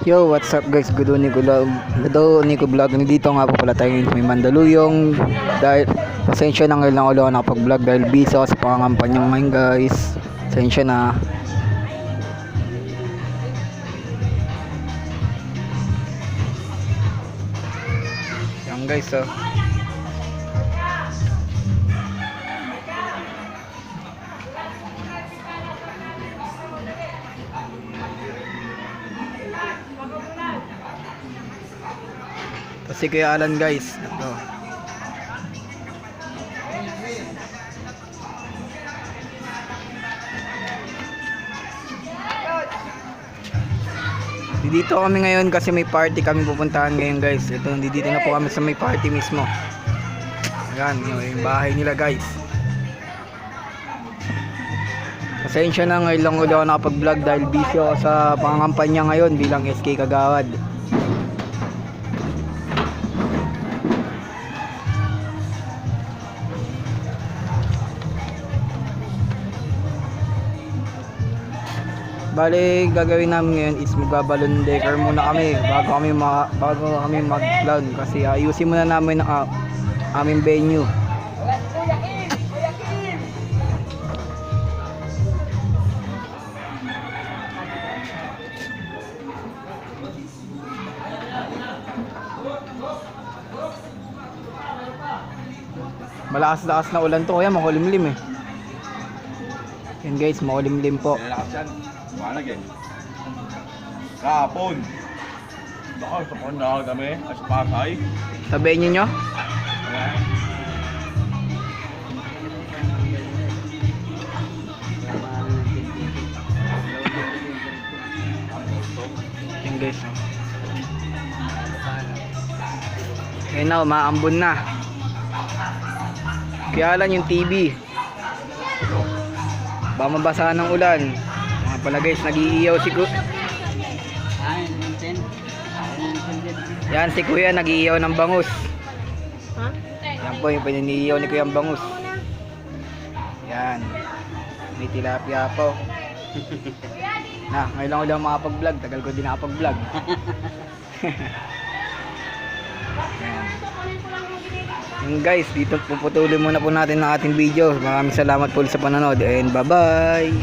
Yo, what's up guys? Good morning ko vlog. Nico vlog. Dito nga po pala tayo ngayon sa may Mandaluyong. Dahil pasensya na ngayon lang ulit ako nakapag-vlog dahil busy ako sa pangangampanya ngayon guys. Pasensya na. Yan guys oh. Si Kuya Alan guys. Ito. Dito kami ngayon kasi may party kami pupuntahan ngayon guys. Ito, dito na po kami sa may party mismo. Ayan, yung bahay nila guys. Pasensya na ngayon lang ulit ako nakapag-vlog dahil busy ako sa pangangampanya ngayon bilang SK Kagawad. Bale, gagawin namin ngayon is magbabalon decker muna kami bago kami mag-vlog kasi ayusin muna namin ang aming venue. Malakas-lakas na ulan to, kaya makulimlim eh. Yan guys, makulimlim po. Mana gen? Kapon. Baka sa pon na kami as Pasay. Sabihin niyo? Yan guys. Kaya na, umaambon na. Kaya lang yung TV. Baka mabasa ng ulan. Pala guys, nag-iiyaw si Kuya. Yan si Kuya, nag-iiyaw ng bangus. Yan po yung pininiiyaw ni Kuya ang bangus. Yan. May tilapia po. Ngayon lang ulit ako makapag-vlog. Tagal ko din nakapag-vlog. Yan guys, dito puputuloy muna po natin ang ating video. Maraming salamat po sa panonood and bye bye.